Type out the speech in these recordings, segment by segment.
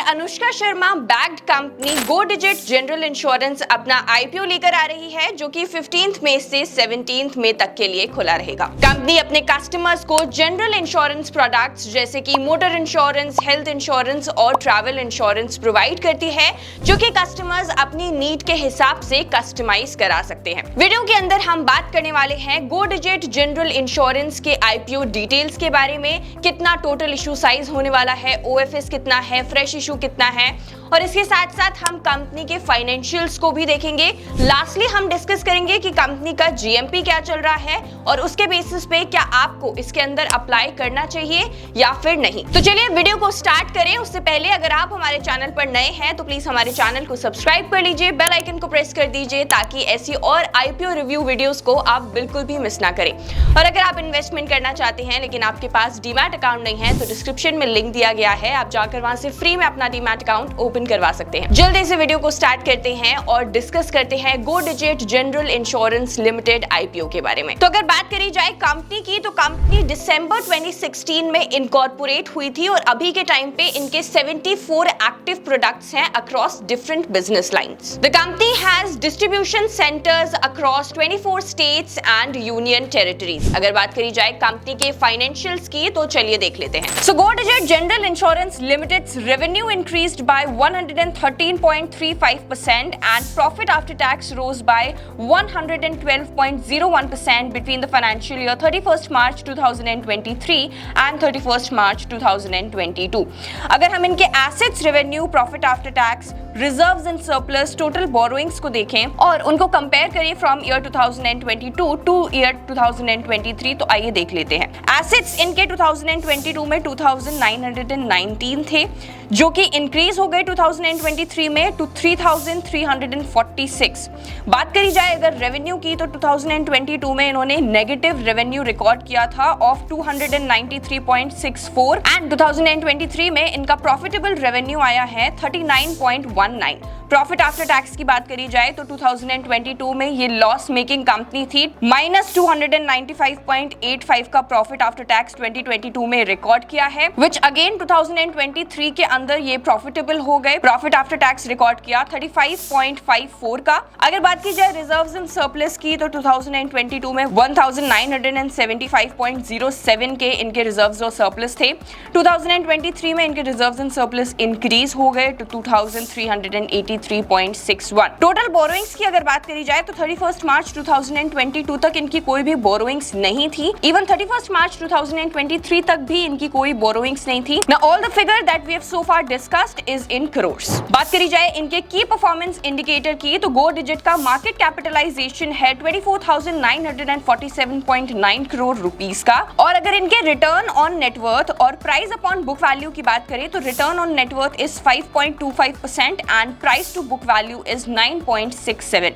Anushka Sharma backed company गो Digit general insurance अपना IPO लेकर आ रही है, जो कि 15 मई से 17 मई तक के लिए खुला रहेगा। कंपनी अपने कस्टमर्स को जनरल इंश्योरेंस प्रोडक्ट्स जैसे कि मोटर इंश्योरेंस, हेल्थ इंश्योरेंस और ट्रैवल इंश्योरेंस प्रोवाइड करती है, जो कि कस्टमर्स अपनी नीड के हिसाब से कस्टमाइज करा सकते हैं। वीडियो के अंदर हम बात करने वाले हैं गो डिजिट जनरल इंश्योरेंस के आईपीओ डिटेल्स के बारे में, कितना टोटल इशू साइज होने वाला है, ओएफएस कितना है, फ्रेश इशू कितना है, और इसके साथ साथ हम कंपनी के फाइनेंशियल्स को भी देखेंगे। लास्टली हम डिस्कस करेंगे कि कंपनी का जीएमपी क्या चल रहा है और उसके बेसिस पे क्या आपको इसके अंदर अप्लाई करना चाहिए या फिर नहीं। तो चलिए वीडियो को स्टार्ट करें। उससे पहले अगर आप हमारे चैनल पर नए हैं तो प्लीज हमारे चैनल को सब्सक्राइब कर लीजिए, बेल आइकन को प्रेस कर दीजिए ताकि ऐसी और आईपीओ रिव्यू वीडियोस को आप बिल्कुल भी मिस ना करें। और अगर आप इन्वेस्टमेंट करना चाहते हैं लेकिन आपके पास डीमैट अकाउंट नहीं है तो डिस्क्रिप्शन में लिंक दिया गया है, आप जाकर वहां से फ्री में अपना डीमैट अकाउंट ओपन करवा सकते हैं। जल्दी से वीडियो को स्टार्ट करते हैं और डिस्कस करते हैं Go Digit general Insurance Limited IPO के बारे में। तो अगर बात करी जाए कंपनी की, तो कंपनी दिसंबर 2016 में इनकॉर्पोरेट हुई थी और अभी के टाइम पे इनके 74 एक्टिव प्रोडक्ट्स हैं across different business lines. The company has distribution centres across 24 states and union territories. अगर बात करी जाए कंपनी के फाइनेंशियल्स की तो चलिए देख लेते हैं। So Go Digit general Insurance Limited's revenue increased by 113.35% and profit after tax rose by 112.01% between the financial year 31st March 2023 and 31st March 2022. अगर हम इनके assets, revenue, profit after tax, reserves and surplus, total borrowings को देखें और उनको compare करें from year 2022 two year 2023 तो आइए देख लेते हैं। एसेट्स इनके 2022 में 2919 थे, जो कि इंक्रीज हो गए 2023 में टू 3346। बात करी जाए अगर रेवेन्यू की तो 2022 में इन्होंने नेगेटिव रेवेन्यू रिकॉर्ड किया था ऑफ 293.64 एंड 2023 में इनका प्रॉफिटेबल रेवेन्यू आया है 39.19। प्रॉफिट आफ्टर टैक्स की बात करी जाए तो 2022 में ये लॉस मेकिंग कंपनी थी, -295.85 का प्रॉफिट आफ्टर टैक्स 2022 में रिकॉर्ड किया है, विच अगेन 2023 के अंदर ये प्रॉफिटेबल हो गए। प्रॉफिट आफ्टर टैक्स रिकॉर्ड किया 35.54 का। अगर बात की जाए रिजर्व्स एंड सरप्लस की तो 2022 में 1975.07 के इनके रिजर्व्स और सरप्लस थे। 2023 में इनके रिजर्व्स एंड सरप्लस इंक्रीज हो गए टू 2361। टोटल बोरोइंग्स की अगर बात करी जाए तो 31 मार्च 2022 तक इनकी कोई भी बोरोइंग्स नहीं थी। इवन 31 मार्च 2023 तक भी इनकी कोई बोरोइंग्स नहीं थी। Now all the figure that we have so far discussed is in crores. बात करी जाए इनके की परफॉर्मेंस इंडिकेटर की तो गो डिजिट का मार्केट कैपिटलाइजेशन है 24,947.9 करोड़ रुपीस का। और अगर इनके रिटर्न ऑन नेटवर्थ और प्राइस अपॉन बुक वैल्यू की बात करें तो return on net worth is 5.25% and price to book value is 9.67।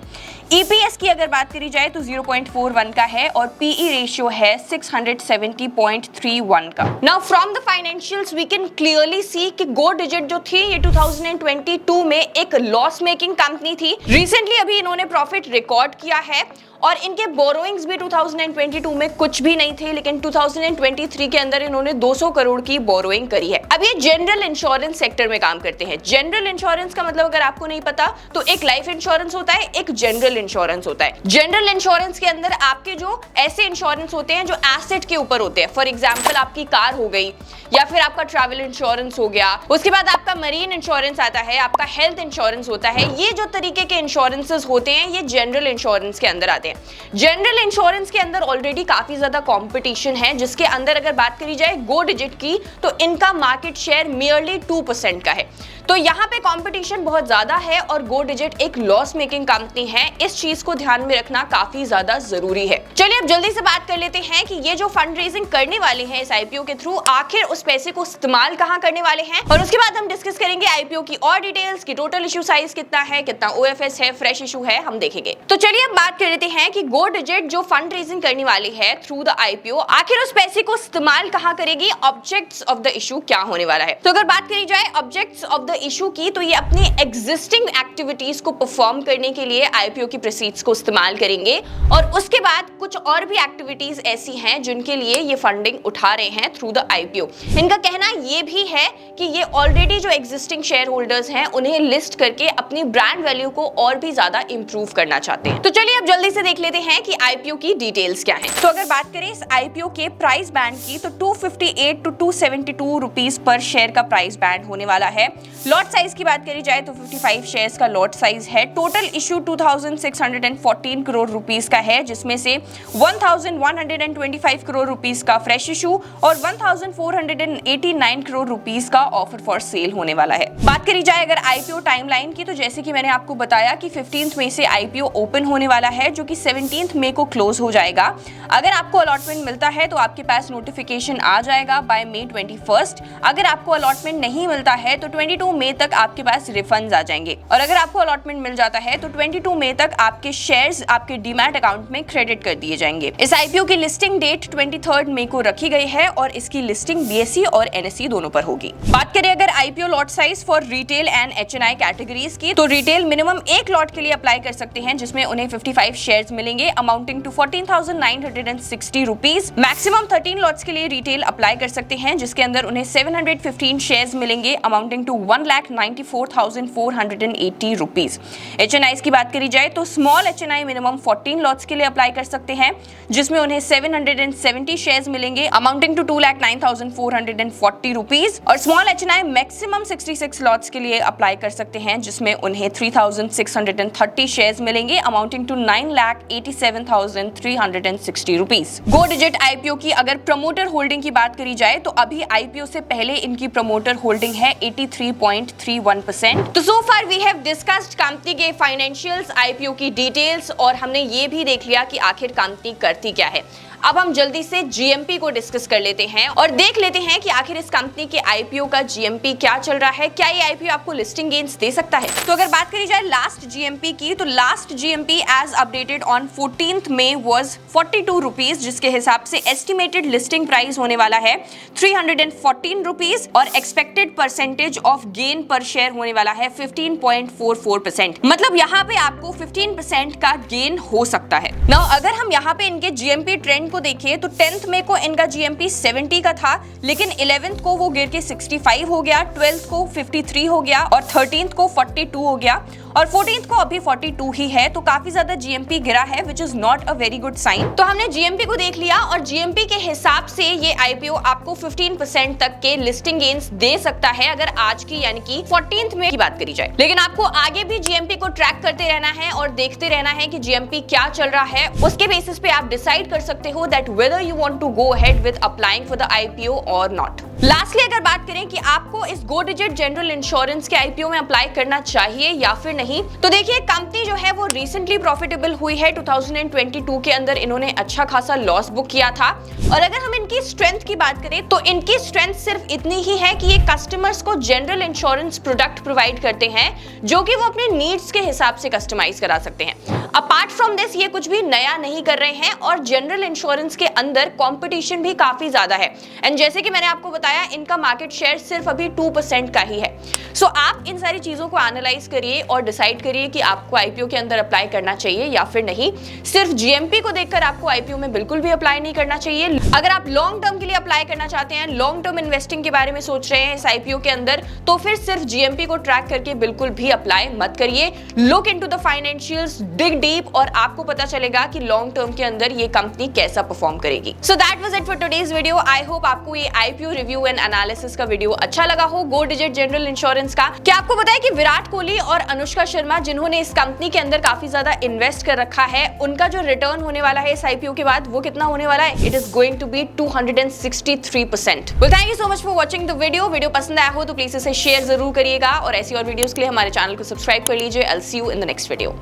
EPS की अगर बात करी जाए तो 0.41 का है और पीई रेशियो है 670.31 का। Now from the financials we can clearly see कि गो डिजिट जो थी ये 2022 में एक लॉस मेकिंग कंपनी थी। रिसेंटली अभी इन्होंने प्रॉफिट रिकॉर्ड किया है और इनके बोरोइंग्स भी 2022 में कुछ भी नहीं थे, लेकिन 2023 के अंदर इन्होंने 200 करोड़ की बोरोइंग करी है। अब ये जनरल इंश्योरेंस सेक्टर में काम करते हैं। जनरल इंश्योरेंस का मतलब अगर आपको नहीं पता तो एक लाइफ इंश्योरेंस होता है, एक जनरल इंश्योरेंस होता है। जनरल इंश्योरेंस के अंदर आपके जो ऐसे इंश्योरेंस होते हैं जो एसेट के ऊपर होते हैं, फॉर एग्जाम्पल आपकी कार हो गई या फिर आपका ट्रैवल इंश्योरेंस हो गया, उसके बाद आपका मरीन इंश्योरेंस आता है, आपका हेल्थ इंश्योरेंस होता है। ये जो तरीके के इंश्योरेंसेस होते हैं ये जनरल इंश्योरेंस के अंदर आते हैं। जनरल इंश्योरेंस के अंदर ऑलरेडी काफी ज्यादा कंपटीशन है, जिसके अंदर अगर बात करी जाए गो डिजिट की तो इनका मार्केट शेयर मियरली 2% का है। तो यहाँ पे कंपटीशन बहुत ज्यादा है और गो डिजिट एक लॉस मेकिंग कंपनी है। इस चीज को ध्यान में रखना काफी ज्यादा जरूरी है। चलिए अब जल्दी से बात कर लेते हैं कि ये जो फंड रेजिंग करने वाले हैं इस आईपीओ के थ्रू, आखिर उस पैसे को इस्तेमाल कहाँ करने वाले हैं, और उसके बाद हम डिस्कस करेंगे आईपीओ की और डिटेल्स की, टोटल इशू साइज कितना है, कितना ओएफएस है, फ्रेश इशू है, हम देखेंगे। तो चलिए अब बात कर लेते हैं कि गो डिजिट जो फंड रेजिंग करने वाली है थ्रू द आईपीओ, आखिर उस पैसे को इस्तेमाल कहाँ करेगी, ऑब्जेक्ट्स ऑफ द इशू क्या होने वाला है। तो अगर बात करी जाए ऑब्जेक्ट्स ऑफ द इशू की तो ये अपनी एग्जिस्टिंग एक्टिविटीज को परफॉर्म करने के लिए आईपीओ की प्रोसीड्स को इस्तेमाल करेंगे और उसके बाद कुछ और भी एक्टिविटीज ऐसी हैं जिनके लिए ये फंडिंग उठा रहे हैं थ्रू द आईपीओ। इनका कहना ये भी है कि ये ऑलरेडी जो एग्जिस्टिंग शेयर होल्डर्स हैं उन्हें लिस्ट करके अपनी ब्रांड वैल्यू को और भी ज्यादा इंप्रूव करना चाहते हैं। तो चलिए अब जल्दी से देख लेते हैं कि आईपीओ की डिटेल्स क्या हैं। तो अगर बात करें इस आईपीओ के प्राइस बैंड की तो 258 टू 272 रुपीस पर शेयर का प्राइस बैंड होने वाला है। लॉट साइज की बात करी जाए तो 55 शेयर्स का लॉट साइज है। टोटल इशू 2614 करोड़ रुपीस का है, जिसमें से 1125 करोड़ रुपीस का फ्रेश इशू और 1489 करोड़ रुपीस का ऑफर फॉर सेल होने वाला है। बात करी जाए अगर आईपीओ टाइमलाइन की तो जैसे कि मैंने आपको बताया कि 15 मई से आईपीओ ओपन होने वाला है, जो कि 17 मई को क्लोज हो जाएगा। अगर आपको अलॉटमेंट मिलता है तो आपके पास नोटिफिकेशन आ जाएगा बाय मई 21। अगर आपको अलॉटमेंट नहीं मिलता है तो 22 मई तक आपके पास रिफंड्स आ जाएंगे, और अगर आपको अलॉटमेंट मिल जाता है तो 22 मई तक आपके शेयर्स आपके डीमैट अकाउंट में क्रेडिट कर दिए जाएंगे। इस आईपीओ की लिस्टिंग डेट 23 मई को रखी गई है और इसकी लिस्टिंग बीएसई और एनएसई दोनों पर होगी। बात करें अगर IPO lot size for retail and HNI categories की तो रिटेल मिनिमम एक लॉट के लिए अप्लाई कर सकते हैं, जिसमें उन्हें 55 शेयर्स मिलेंगे amounting to 14,960 rupees. Maximum 13 lots के लिए रिटेल अप्लाई कर सकते हैं, जिसके अंदर उन्हें 715 शेयर्स मिलेंगे अमाउंटिंग टू 1,94,480 रुपीस। एचएनआईज की बात करी जाए तो स्मॉल एचएनआई मिनिमम 14 लॉट्स के लिए अप्लाई कर सकते हैं, जिसमें उन्हें 770 शेयर्स मिलेंगे अमाउंटिंग टू 2,09,440 रुपीस, और स्मॉल एचएनआई मैक्सिमम 66 लॉट्स के लिए अप्लाई कर सकते हैं, जिसमें उन्हें 3,630 शेयर्स मिलेंगे amounting to 9,87,360 rupees. Go Digit IPO की अगर प्रमोटर होल्डिंग की बात करी जाए तो अभी आईपीओ से पहले इनकी प्रमोटर होल्डिंग है 83.31%। तो so far we have discussed company के फाइनेंशियल्स, आईपीओ की डिटेल्स, और हमने ये भी देख लिया कि आखिर कंपनी करती क्या है। अब हम जल्दी से जीएमपी को डिस्कस कर लेते हैं और देख लेते हैं कि आखिर इस कंपनी के आईपीओ का जीएमपी क्या चल रहा है, क्या ये आईपीओ आपको लिस्टिंग गेन्स दे सकता है। तो अगर बात करी जाए लास्ट जीएमपी की तो last GMP as updated on 14 May was 42 rupees, जिसके हिसाब से एस्टिमेटेड लिस्टिंग प्राइस होने वाला है 314 रुपीस और एक्सपेक्टेड परसेंटेज ऑफ गेन पर शेयर होने वाला है 15.44%। मतलब यहाँ पे आपको 15% का गेन हो सकता है। नाउ अगर हम यहाँ पे इनके जीएमपी ट्रेंड को देखिए तो 10th मई को इनका जीएमपी 70 का था, लेकिन 11th को वो गिर के 65 हो गया, 12th को 53 हो गया और 13th को 42 हो गया और 14th को अभी 42 ही है। तो काफी ज्यादा जीएमपी गिरा है, which is not a very good sign. तो हमने जीएमपी को देख लिया और जीएमपी के हिसाब से ये आईपीओ आपको 15% तक के लिस्टिंग गेन्स दे सकता है अगर आज की यानी कि 14th में की बात करी जाए। लेकिन आपको आगे भी जीएमपी को ट्रैक करते रहना है और देखते रहना है कि जीएमपी क्या चल रहा है। उसके बेसिस पे आप डिसाइड कर सकते हो that whether you want to go ahead with applying for the IPO और नॉट। लास्टली अगर बात करें कि आपको इस गो डिजिट जनरल इंश्योरेंस के आईपीओ में अप्लाई करना चाहिए या फिर नहीं, तो देखिए कंपनी जो है वो रिसेंटली प्रॉफिटेबल हुई है। 2022 के अंदर इन्होंने अच्छा खासा लॉस बुक किया था, और अगर हम इनकी स्ट्रेंथ की बात करें तो इनकी स्ट्रेंथ सिर्फ इतनी ही है कि ये कस्टमर्स को जनरल इंश्योरेंस प्रोडक्ट प्रोवाइड करते हैं जो कि वो अपने नीड्स के हिसाब से कस्टमाइज करा सकते हैं। अपार्ट फ्रॉम दिस ये कुछ भी नया नहीं कर रहे हैं और जनरल इंश्योरेंस के अंदर कंपटीशन भी काफी ज्यादा है। एंड जैसे कि मैंने आपको बताया इनका मार्केट शेयर सिर्फ अभी 2% का ही है। सो आप इन सारी चीजों को एनालाइज करिए और डिसाइड करिए कि आपको आईपीओ के अंदर अप्लाई करना चाहिए या फिर नहीं। सिर्फ जीएमपी को देखकर आपको आईपीओ में बिल्कुल भी अप्लाई नहीं करना चाहिए। अगर आप लॉन्ग टर्म के लिए अप्लाई करना चाहते हैं, लॉन्ग टर्म इन्वेस्टिंग के बारे में सोच रहे हैं इस आईपीओ के अंदर, तो फिर सिर्फ जीएमपी को ट्रैक करके बिल्कुल भी अप्लाई मत करिए। Look into the financials, dig deep, और आपको पता चलेगा कि लॉन्ग टर्म के अंदर ये कंपनी कैसा परफॉर्म करेगी। So that was it for today's video. I hope आपको ये आईपीओ रिव्यू एंड एनालिसिस का वीडियो अच्छा लगा हो गो डिजिट जनरल इंश्योरेंस का। क्या आपको पता है कि विराट कोहली और अनुष्का शर्मा जिन्होंने इस कंपनी के अंदर काफी ज्यादा इन्वेस्ट कर रखा है, उनका जो रिटर्न होने वाला है इस आईपीओ के बाद वो कितना होने वाला है? It is going to be 263%। Well thank you so much for watching the video. Video पसंद आया हो तो प्लीज इसे शेयर जरूर करिएगा और ऐसी और वीडियोस के लिए हमारे चैनल को सब्सक्राइब कर लीजिए। I will see you in the next video.